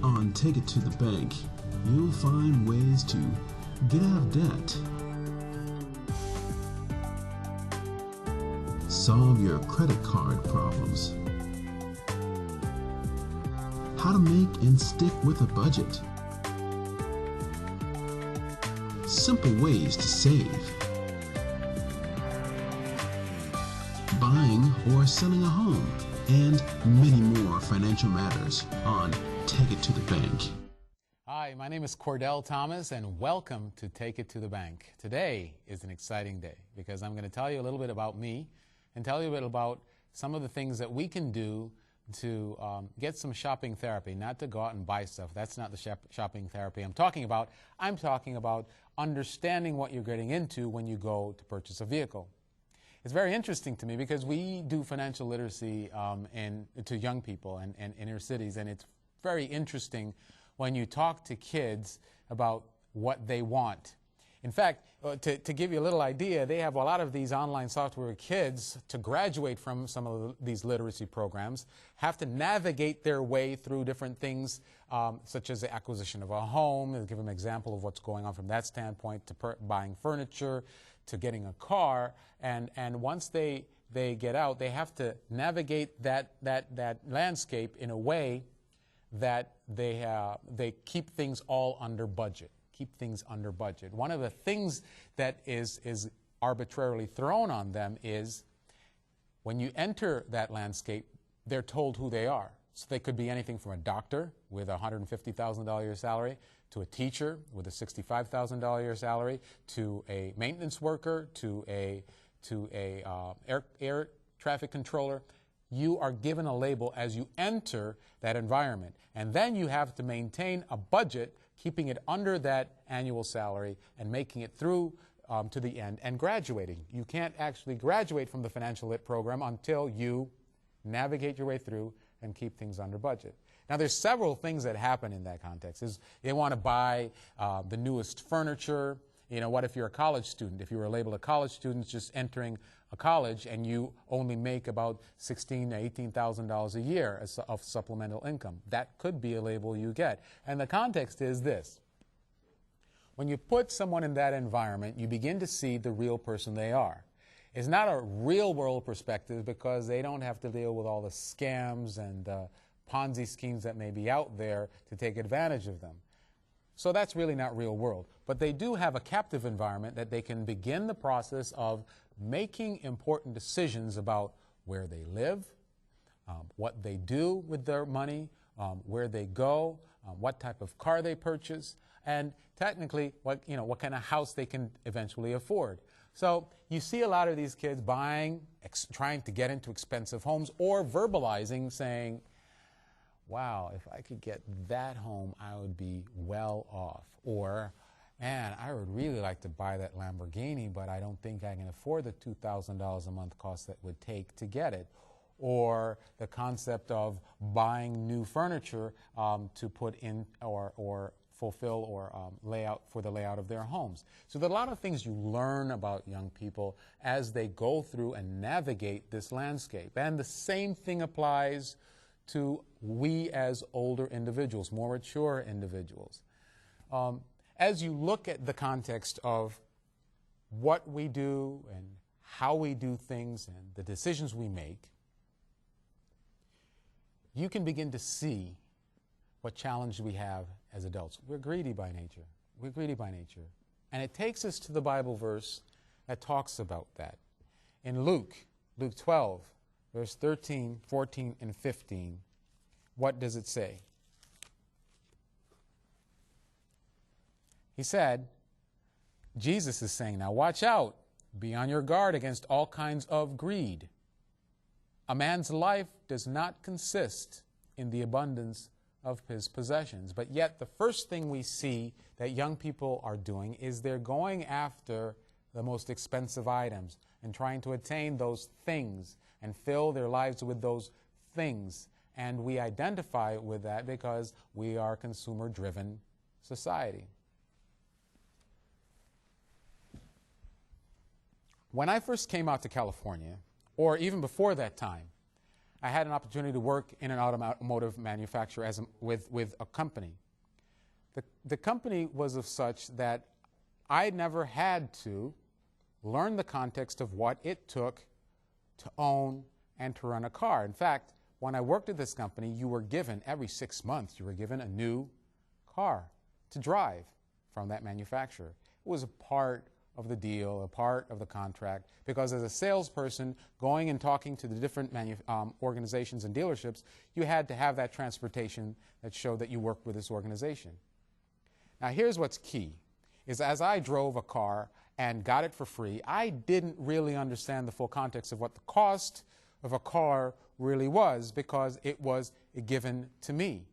On Take It to the Bank, you'll find ways to get out of debt, solve your credit card problems, how to make and stick with a budget, simple ways to save, buying or selling a home, and many more financial matters on Take It to the Bank. Hi, my name is Cordell Thomas, and welcome to Take It to the Bank. Today is an exciting day because I'm going to tell you a little bit about me and tell you a bit about some of the things that we can do to get some shopping therapy, not to go out and buy stuff. That's not the shopping therapy I'm talking about. I'm talking about understanding what you're getting into when you go to purchase a vehicle. It's very interesting to me because we do financial literacy to young people and inner cities, and it's very interesting when you talk to kids about what they want. In fact, to give you a little idea, they have a lot of these online software. Kids, to graduate from some of these literacy programs, have to navigate their way through different things, such as the acquisition of a home. They'll give them an example of what's going on from that standpoint, to buying furniture, to getting a car. And once they get out, they have to navigate that landscape in a way that they keep things all under budget. Keep things under budget. One of the things that is arbitrarily thrown on them is when you enter that landscape, they're told who they are. So they could be anything from a doctor with a $150,000 a year salary, to a teacher with a $65,000 a year salary, to a maintenance worker, to a air traffic controller. You are given a label as you enter that environment. And then you have to maintain a budget, keeping it under that annual salary and making it through to the end and graduating. You can't actually graduate from the financial lit program until you navigate your way through and keep things under budget. Now, there's several things that happen in that context. They want to buy the newest furniture. You know, what if you're a college student? If you were labeled a college student just entering a college and you only make about $16,000 to $18,000 a year of supplemental income, that could be a label you get. And the context is this. When you put someone in that environment, you begin to see the real person they are. It's not a real world perspective because they don't have to deal with all the scams and Ponzi schemes that may be out there to take advantage of them. So that's really not real world. But they do have a captive environment that they can begin the process of making important decisions about where they live, what they do with their money, where they go, what type of car they purchase, and technically what kind of house they can eventually afford. So you see a lot of these kids buying, trying to get into expensive homes, or verbalizing, saying, wow, if I could get that home, I would be well off. Or, man, I would really like to buy that Lamborghini, but I don't think I can afford the $2,000 a month cost that would take to get it. Or the concept of buying new furniture to put in or fulfill or layout for the layout of their homes. So there are a lot of things you learn about young people as they go through and navigate this landscape. And the same thing applies to we as older individuals, more mature individuals. As you look at the context of what we do and how we do things and the decisions we make, you can begin to see what challenge we have as adults. We're greedy by nature. We're greedy by nature. And it takes us to the Bible verse that talks about that. In Luke 12, verse 13, 14, and 15, what does it say? He said, Jesus is saying, now watch out, be on your guard against all kinds of greed. A man's life does not consist in the abundance of his possessions. But yet the first thing we see that young people are doing is they're going after the most expensive items and trying to attain those things and fill their lives with those things. And we identify with that because we are a consumer-driven society. When I first came out to California, or even before that time, I had an opportunity to work in an automotive manufacturer with a company. The company was of such that I never had to learn the context of what it took to own and to run a car. In fact, when I worked at this company, you were given, every 6 months, you were given a new car to drive from that manufacturer. It was a part of the deal, a part of the contract, because as a salesperson going and talking to the different organizations and dealerships, you had to have that transportation that showed that you worked with this organization. Now here's what's key, is as I drove a car and got it for free, I didn't really understand the full context of what the cost of a car really was, because it was given to me.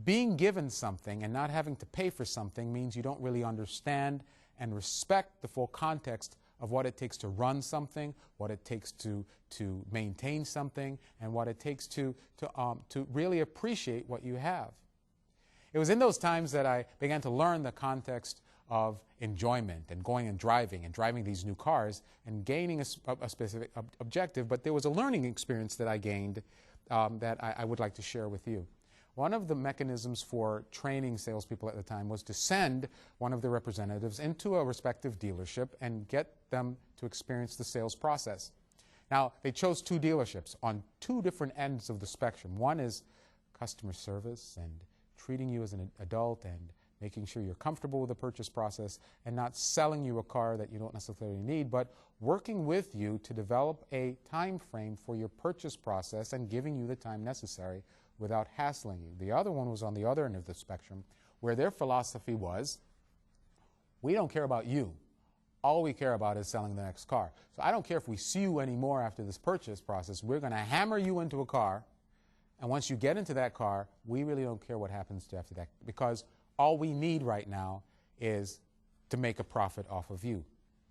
Being given something and not having to pay for something means you don't really understand and respect the full context of what it takes to run something, what it takes to maintain something, and what it takes to really appreciate what you have. It was in those times that I began to learn the context of enjoyment and going and driving these new cars and gaining a specific objective, but there was a learning experience that I gained that I would like to share with you. One of the mechanisms for training salespeople at the time was to send one of the representatives into a respective dealership and get them to experience the sales process. Now, they chose 2 dealerships on 2 different ends of the spectrum. One is customer service and treating you as an adult and making sure you're comfortable with the purchase process and not selling you a car that you don't necessarily need, but working with you to develop a time frame for your purchase process and giving you the time necessary without hassling you. The other one was on the other end of the spectrum, where their philosophy was, we don't care about you. All we care about is selling the next car. So I don't care if we see you anymore after this purchase process. We're going to hammer you into a car, and once you get into that car, we really don't care what happens to after that, because all we need right now is to make a profit off of you.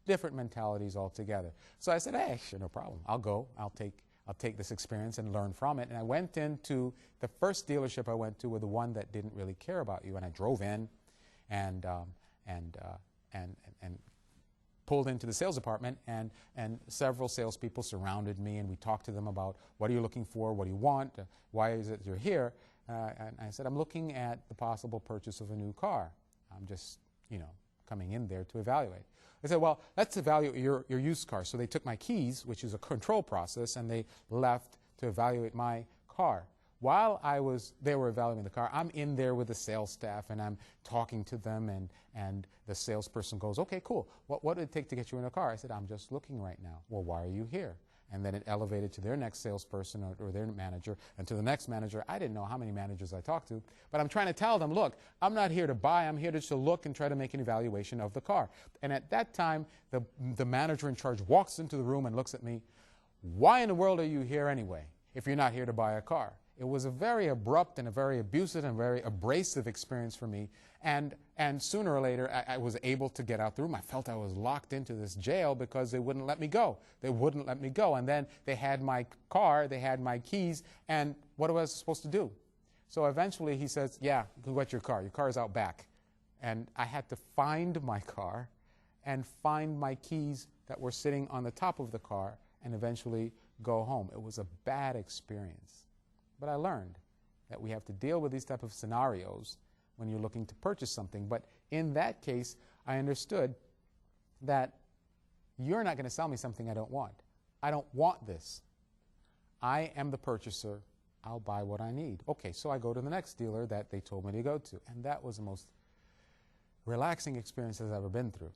Different mentalities altogether. So I said, hey, sure, no problem. I'll go. I'll take this experience and learn from it. And I went into the first dealership I went to with the one that didn't really care about you. And I drove in and pulled into the sales department, and several salespeople surrounded me, and we talked to them about, what are you looking for? What do you want? Why is it you're here? And I said, I'm looking at the possible purchase of a new car. I'm just, coming in there to evaluate. I said, well, let's evaluate your used car. So they took my keys, which is a control process, and they left to evaluate my car. While they were evaluating the car, I'm in there with the sales staff, and I'm talking to them, and the salesperson goes, okay, cool. What would it take to get you in a car? I said, I'm just looking right now. Well, why are you here? And then it elevated to their next salesperson or their manager, and to the next manager. I didn't know how many managers I talked to, but I'm trying to tell them, look, I'm not here to buy. I'm here just to look and try to make an evaluation of the car. And at that time, the manager in charge walks into the room and looks at me. Why in the world are you here anyway if you're not here to buy a car? It was a very abrupt and a very abusive and very abrasive experience for me. And sooner or later, I was able to get out the room. I felt I was locked into this jail because they wouldn't let me go. They wouldn't let me go. And then they had my car, they had my keys, and what was I supposed to do? So eventually he says, yeah, you can get your car. Your car is out back. And I had to find my car and find my keys that were sitting on the top of the car and eventually go home. It was a bad experience. But I learned that we have to deal with these type of scenarios when you're looking to purchase something. But in that case, I understood that you're not going to sell me something I don't want. I don't want this. I am the purchaser. I'll buy what I need. Okay, so I go to the next dealer that they told me to go to. And that was the most relaxing experience I've ever been through.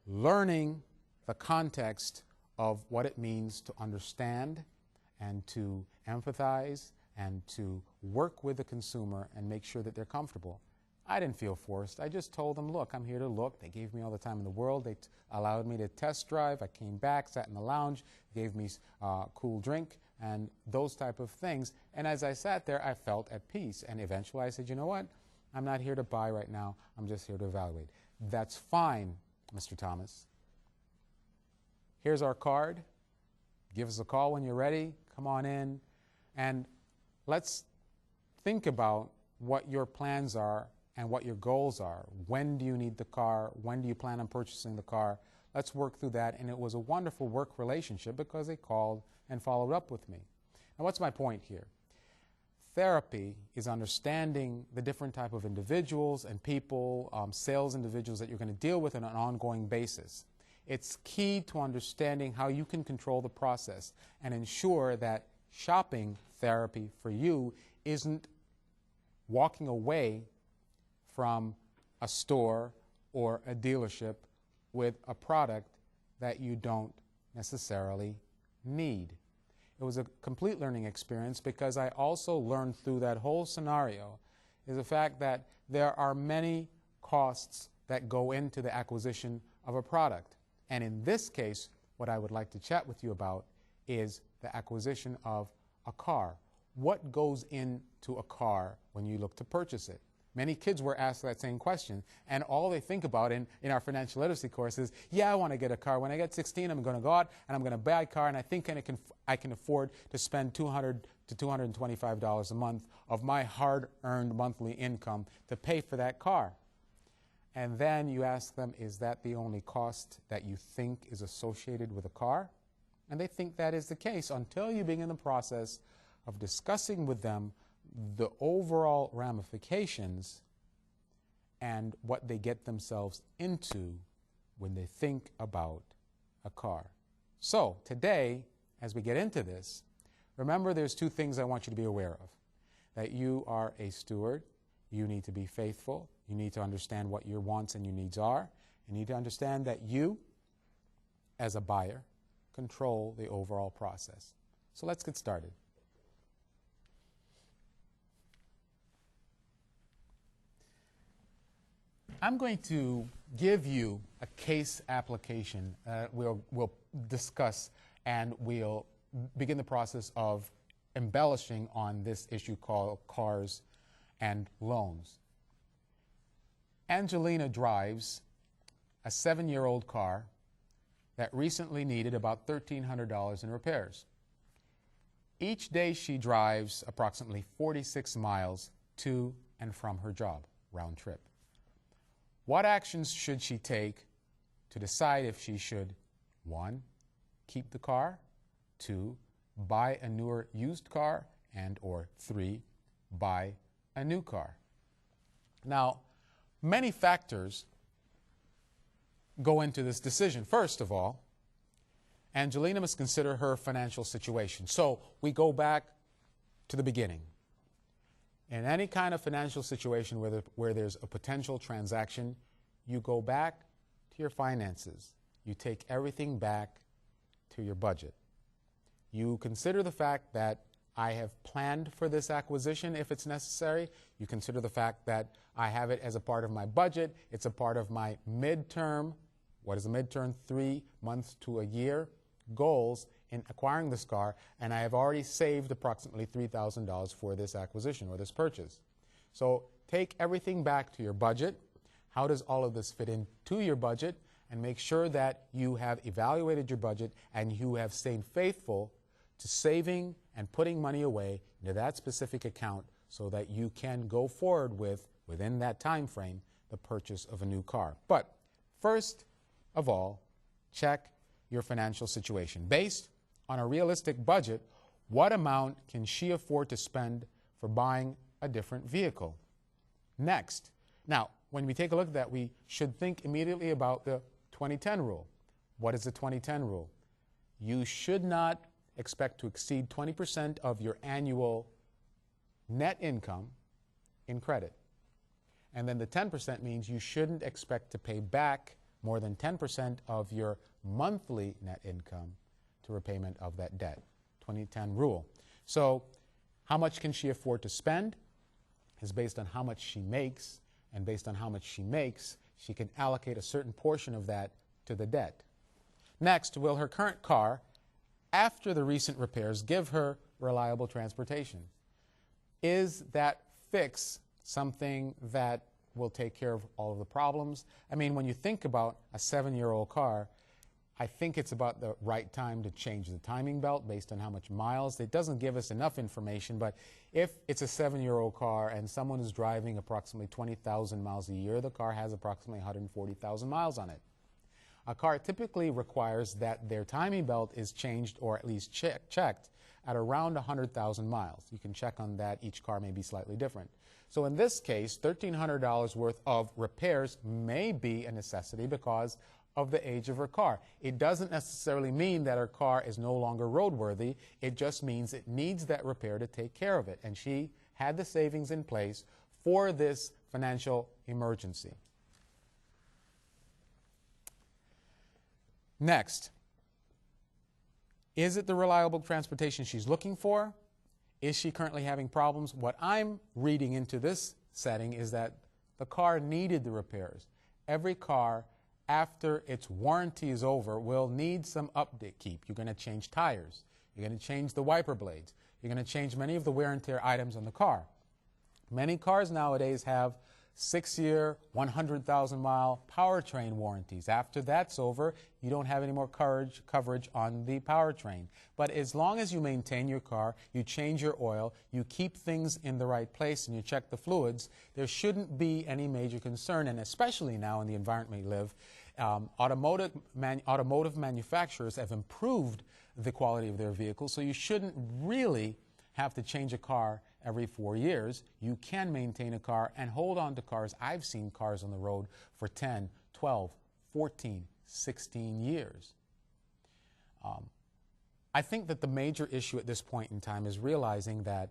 Learning the context of what it means to understand and to empathize and to work with the consumer and make sure that they're comfortable. I didn't feel forced. I just told them, look, I'm here to look. They gave me all the time in the world. They allowed me to test drive. I came back, sat in the lounge, gave me a cool drink and those type of things. And as I sat there, I felt at peace. And eventually I said, you know what? I'm not here to buy right now. I'm just here to evaluate. That's fine, Mr. Thomas. Here's our card. Give us a call when you're ready. Come on in. And let's think about what your plans are and what your goals are. When do you need the car? When do you plan on purchasing the car? Let's work through that. And it was a wonderful work relationship because they called and followed up with me. Now, what's my point here? Therapy is understanding the different type of individuals and people, sales individuals that you're going to deal with on an ongoing basis. It's key to understanding how you can control the process and ensure that shopping therapy for you isn't walking away from a store or a dealership with a product that you don't necessarily need. It was a complete learning experience because I also learned through that whole scenario is the fact that there are many costs that go into the acquisition of a product. And in this case, what I would like to chat with you about is the acquisition of a car. What goes into a car when you look to purchase it? Many kids were asked that same question, and all they think about in our financial literacy course is, yeah, I want to get a car. When I get 16, I'm going to go out and I'm going to buy a car, and I think I can afford to spend $200 to $225 a month of my hard-earned monthly income to pay for that car. And then you ask them, is that the only cost that you think is associated with a car? And they think that is the case until you begin the process of discussing with them the overall ramifications and what they get themselves into when they think about a car. So today, as we get into this, remember there's two things I want you to be aware of. That you are a steward, you need to be faithful, you need to understand what your wants and your needs are, you need to understand that you, as a buyer, control the overall process. So let's get started. I'm going to give you a case application we'll discuss, and we'll begin the process of embellishing on this issue called cars and loans. Angelina drives a 7-year-old car that recently needed about $1,300 in repairs. Each day she drives approximately 46 miles to and from her job, round trip. What actions should she take to decide if she should, 1, keep the car, 2, buy a newer used car, and or 3, buy a new car? Now, many factors go into this decision. First of all, Angelina must consider her financial situation. So we go back to the beginning. In any kind of financial situation where there's a potential transaction, you go back to your finances. You take everything back to your budget. You consider the fact that I have planned for this acquisition if it's necessary. You consider the fact that I have it as a part of my budget. It's a part of my midterm, what is a midterm, 3 months to a year, goals in acquiring this car, and I have already saved approximately $3,000 for this acquisition or this purchase. So take everything back to your budget. How does all of this fit into your budget? And make sure that you have evaluated your budget and you have stayed faithful to saving and putting money away into that specific account so that you can go forward with, within that time frame, the purchase of a new car. But first of all, check your financial situation. Based on a realistic budget, what amount can she afford to spend for buying a different vehicle? Next, now, when we take a look at that, we should think immediately about the 2010 rule. What is the 2010 rule? You should not expect to exceed 20% of your annual net income in credit. And then the 10% means you shouldn't expect to pay back more than 10% of your monthly net income to repayment of that debt. 2010 rule. So how much can she afford to spend is based on how much she makes, and based on how much she makes, she can allocate a certain portion of that to the debt. Next, will her current car, after the recent repairs, give her reliable transportation? Is that fix something that will take care of all of the problems? I mean, when you think about a 7-year-old car, I think it's about the right time to change the timing belt based on how much miles. It doesn't give us enough information, but if it's a 7-year-old car and someone is driving approximately 20,000 miles a year, the car has approximately 140,000 miles on it. A car typically requires that their timing belt is changed or at least checked at around 100,000 miles. You can check on that. Each car may be slightly different. So in this case, $1,300 worth of repairs may be a necessity because of the age of her car. It doesn't necessarily mean that her car is no longer roadworthy. It just means it needs that repair to take care of it. And she had the savings in place for this financial emergency. Next, is it the reliable transportation she's looking for? Is she currently having problems? What I'm reading into this setting is that the car needed the repairs. Every car, after its warranty is over, will need some upkeep. You're going to change tires. You're going to change the wiper blades. You're going to change many of the wear and tear items on the car. Many cars nowadays have 6-year, 100,000-mile powertrain warranties. After that's over, you don't have any more coverage on the powertrain. But as long as you maintain your car, you change your oil, you keep things in the right place, and you check the fluids, there shouldn't be any major concern. And especially now in the environment we live, automotive manufacturers have improved the quality of their vehicles, so you shouldn't really have to change a car every 4 years. You can maintain a car and hold on to cars. I've seen cars on the road for 10, 12, 14, 16 years. I think that the major issue at this point in time is realizing that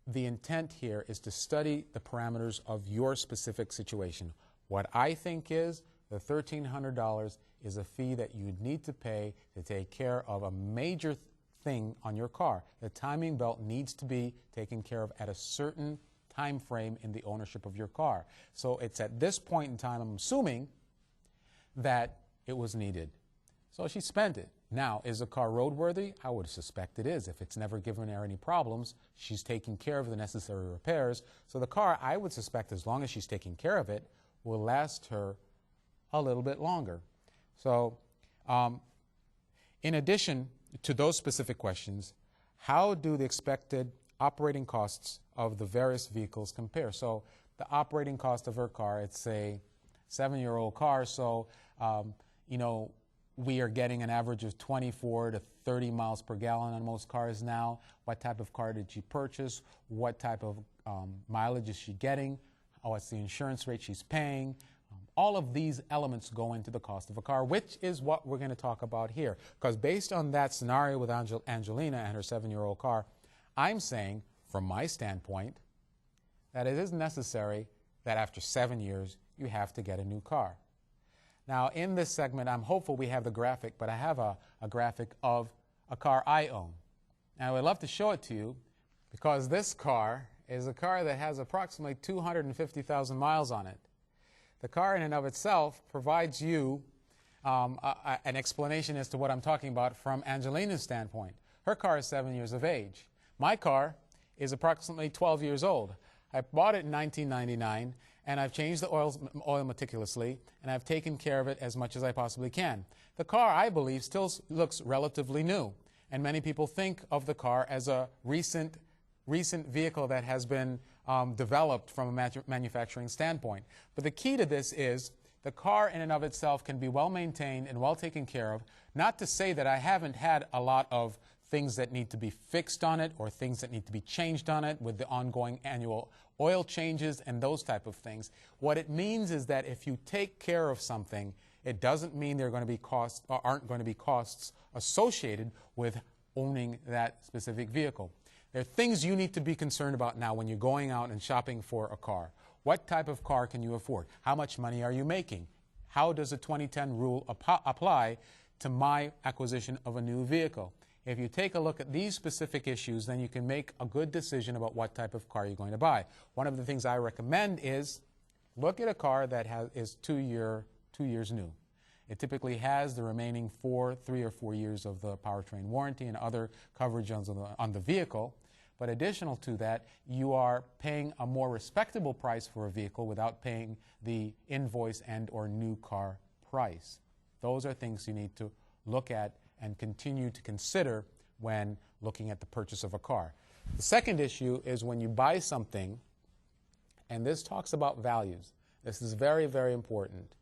the intent here is to study the parameters of your specific situation. What I think is the $1,300 is a fee that you need to pay to take care of a major thing on your car. The timing belt needs to be taken care of at a certain time frame in the ownership of your car. So it's at this point in time, I'm assuming, that it was needed. So she spent it. Now, is the car roadworthy? I would suspect it is. If it's never given her any problems, she's taking care of the necessary repairs. So the car, I would suspect, as long as she's taking care of it, will last her a little bit longer. So in addition to those specific questions, how do the expected operating costs of the various vehicles compare? So the operating cost of her car, it's a 7-year-old car, so we are getting an average of 24 to 30 miles per gallon on most cars now. What type of car did she purchase? What type of mileage is she getting? What's the insurance rate she's paying? All of these elements go into the cost of a car, which is what we're going to talk about here. Because based on that scenario with Angelina and her 7-year-old car, I'm saying, from my standpoint, that it is necessary that after 7 years, you have to get a new car. Now, in this segment, I'm hopeful we have the graphic, but I have a graphic of a car I own. And I would love to show it to you because this car is a car that has approximately 250,000 miles on it. The car in and of itself provides you an explanation as to what I'm talking about from Angelina's standpoint. Her car is 7 years of age. My car is approximately 12 years old. I bought it in 1999, and I've changed the oil meticulously, and I've taken care of it as much as I possibly can. The car, I believe, still looks relatively new, and many people think of the car as a recent vehicle that has been developed from a manufacturing standpoint. But the key to this is the car in and of itself can be well maintained and well taken care of. Not to say that I haven't had a lot of things that need to be fixed on it or things that need to be changed on it with the ongoing annual oil changes and those type of things. What it means is that if you take care of something, it doesn't mean there are going to be costs or aren't going to be costs associated with owning that specific vehicle. There are things you need to be concerned about now when you're going out and shopping for a car. What type of car can you afford? How much money are you making? How does the 2010 rule apply to my acquisition of a new vehicle? If you take a look at these specific issues, then you can make a good decision about what type of car you're going to buy. One of the things I recommend is look at a car that is 2 years new. It typically has the remaining 3 or 4 years of the powertrain warranty and other coverage on the vehicle. But additional to that, you are paying a more respectable price for a vehicle without paying the invoice and or new car price. Those are things you need to look at and continue to consider when looking at the purchase of a car. The second issue is when you buy something, and this talks about values. This is very, very important.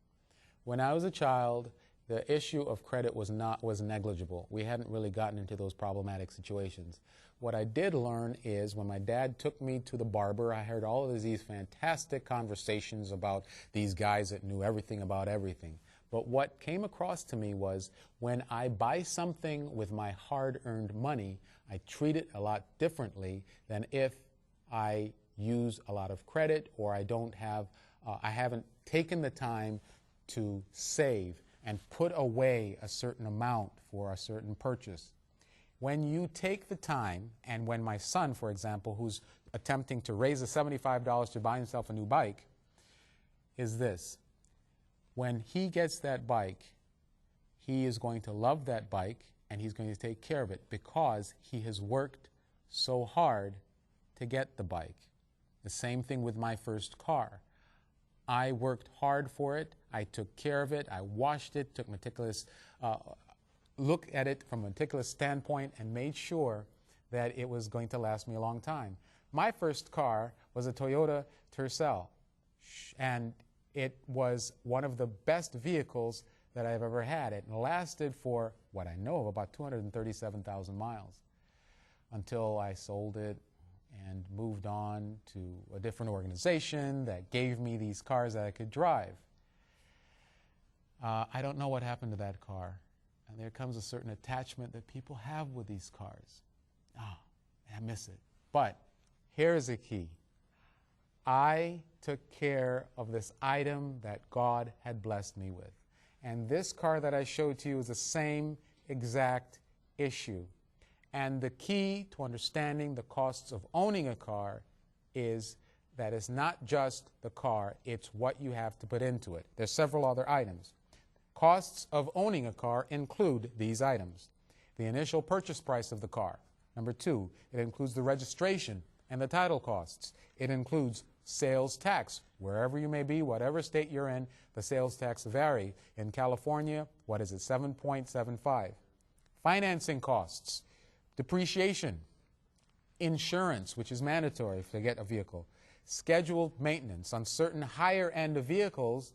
When I was a child, the issue of credit was negligible. We hadn't really gotten into those problematic situations. What I did learn is when my dad took me to the barber, I heard all of these fantastic conversations about these guys that knew everything about everything. But what came across to me was when I buy something with my hard-earned money, I treat it a lot differently than if I use a lot of credit or I haven't taken the time to save and put away a certain amount for a certain purchase. When you take the time, and when my son, for example, who's attempting to raise the $75 to buy himself a new bike, is this. When he gets that bike, he is going to love that bike and he's going to take care of it because he has worked so hard to get the bike. The same thing with my first car. I worked hard for it. I took care of it. I washed it, took meticulous look at it from a meticulous standpoint and made sure that it was going to last me a long time. My first car was a Toyota Tercel, and it was one of the best vehicles that I've ever had. It lasted for what I know of about 237,000 miles until I sold it and moved on to a different organization that gave me these cars that I could drive. I don't know what happened to that car. And there comes a certain attachment that people have with these cars. I miss it. But here's the key. I took care of this item that God had blessed me with. And this car that I showed to you is the same exact issue. And the key to understanding the costs of owning a car is that it's not just the car, it's what you have to put into it. There's several other items. Costs of owning a car include these items. The initial purchase price of the car. Number two, it includes the registration and the title costs. It includes sales tax. Wherever you may be, whatever state you're in, the sales tax vary. In California, what is it, 7.75. Financing costs, depreciation, insurance, which is mandatory to get a vehicle, scheduled maintenance. On certain higher end of vehicles,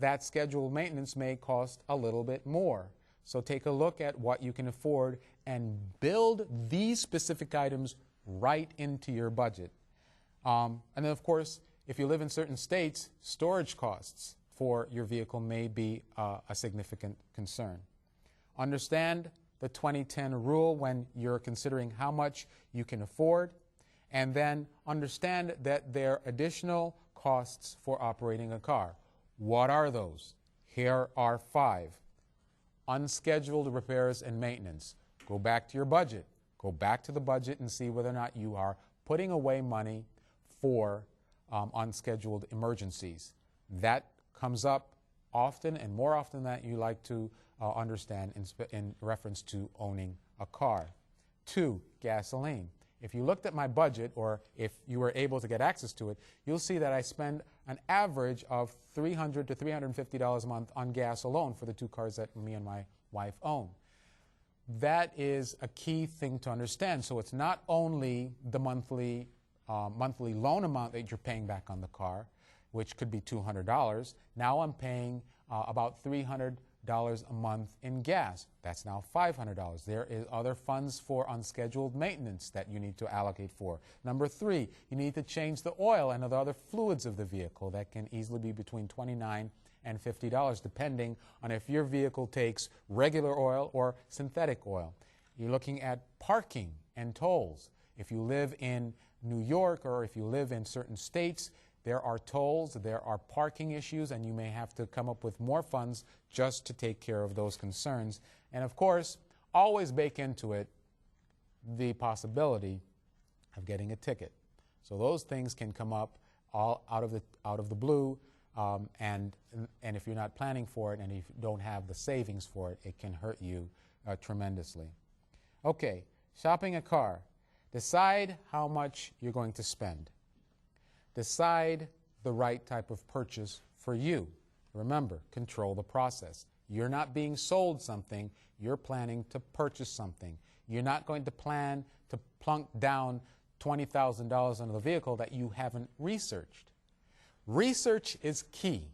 that scheduled maintenance may cost a little bit more. So take a look at what you can afford and build these specific items right into your budget. And then, of course, if you live in certain states, storage costs for your vehicle may be a significant concern. Understand the 2010 rule when you're considering how much you can afford, and then understand that there are additional costs for operating a car. What are those? Here are 5. Unscheduled repairs and maintenance. Go back to your budget. Go back to the budget and see whether or not you are putting away money for unscheduled emergencies. That comes up often, and more often than that you like to understand in reference to owning a car. 2, gasoline. If you looked at my budget, or if you were able to get access to it, you'll see that I spend an average of $300 to $350 a month on gas alone for the 2 cars that me and my wife own. That is a key thing to understand. So it's not only the monthly loan amount that you're paying back on the car, which could be $200. Now I'm paying about $300 a month in gas. That's now $500. There is other funds for unscheduled maintenance that you need to allocate for. Number 3, you need to change the oil and the other fluids of the vehicle. That can easily be between $29 and $50, depending on if your vehicle takes regular oil or synthetic oil. You're looking at parking and tolls. If you live in New York or if you live in certain states, there are tolls, there are parking issues, and you may have to come up with more funds just to take care of those concerns. And of course, always bake into it the possibility of getting a ticket. So those things can come up all out of the blue, and if you're not planning for it and if you don't have the savings for it, it can hurt you tremendously. Okay, shopping a car. Decide how much you're going to spend. Decide the right type of purchase for you. Remember, control the process. You're not being sold something, you're planning to purchase something. You're not going to plan to plunk down $20,000 into the vehicle that you haven't researched. Research is key.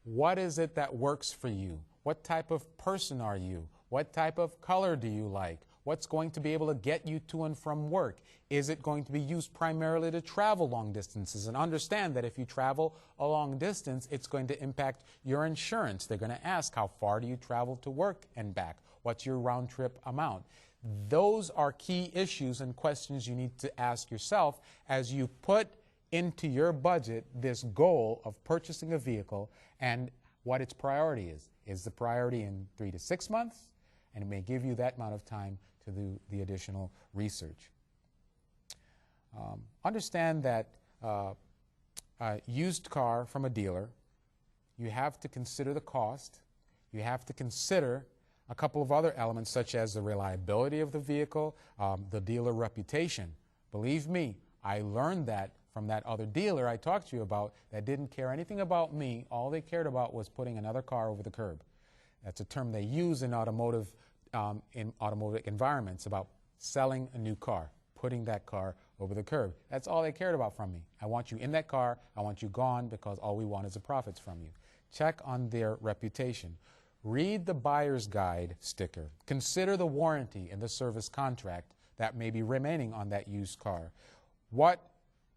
What is it that works for you? What type of person are you? What type of color do you like? What's going to be able to get you to and from work? Is it going to be used primarily to travel long distances? And understand that if you travel a long distance, it's going to impact your insurance. They're going to ask, how far do you travel to work and back? What's your round trip amount? Those are key issues and questions you need to ask yourself as you put into your budget this goal of purchasing a vehicle and what its priority is. Is the priority in 3 to 6 months? And it may give you that amount of time to do the additional research. Understand that a used car from a dealer, you have to consider the cost. You have to consider a couple of other elements such as the reliability of the vehicle, the dealer reputation. Believe me, I learned that from that other dealer I talked to you about that didn't care anything about me. All they cared about was putting another car over the curb. That's a term they use in automotive environments about selling a new car, putting that car over the curb. That's all they cared about from me. I want you in that car. I want you gone because all we want is the profits from you. Check on their reputation. Read the buyer's guide sticker. Consider the warranty and the service contract that may be remaining on that used car. What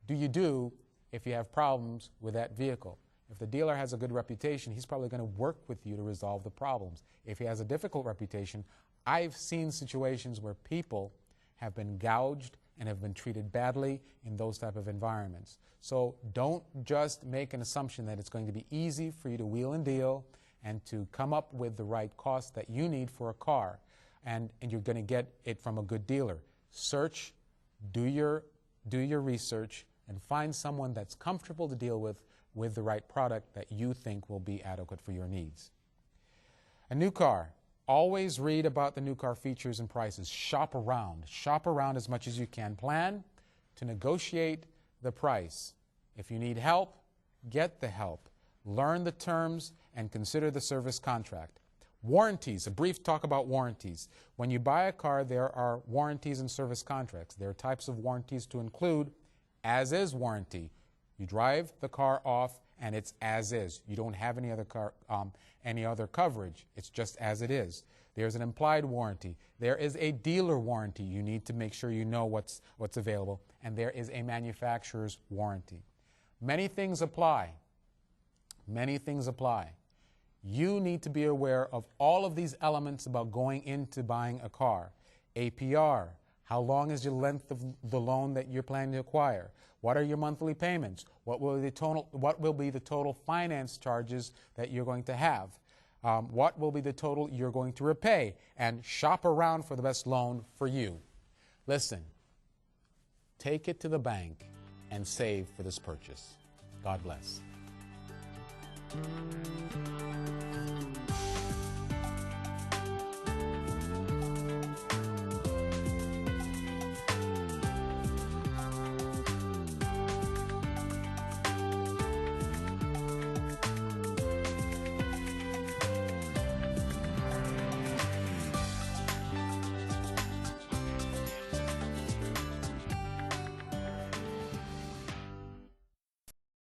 do you do if you have problems with that vehicle? If the dealer has a good reputation, he's probably going to work with you to resolve the problems. If he has a difficult reputation, I've seen situations where people have been gouged and have been treated badly in those type of environments. So don't just make an assumption that it's going to be easy for you to wheel and deal and to come up with the right cost that you need for a car, and you're going to get it from a good dealer. Search, do your research, and find someone that's comfortable to deal with the right product that you think will be adequate for your needs. A new car. Always read about the new car features and prices. Shop around. Shop around as much as you can. Plan to negotiate the price. If you need help, get the help. Learn the terms and consider the service contract. Warranties. A brief talk about warranties. When you buy a car, there are warranties and service contracts. There are types of warranties to include as-is warranty. You drive the car off and it's as is. You don't have any other coverage. It's just as it is. There's an implied warranty. There is a dealer warranty. You need to make sure you know what's available. And there is a manufacturer's warranty. Many things apply. Many things apply. You need to be aware of all of these elements about going into buying a car. APR. How long is the length of the loan that you're planning to acquire? What are your monthly payments? What will be the total finance charges that you're going to have? What will be the total you're going to repay? And shop around for the best loan for you. Listen, take it to the bank and save for this purchase. God bless.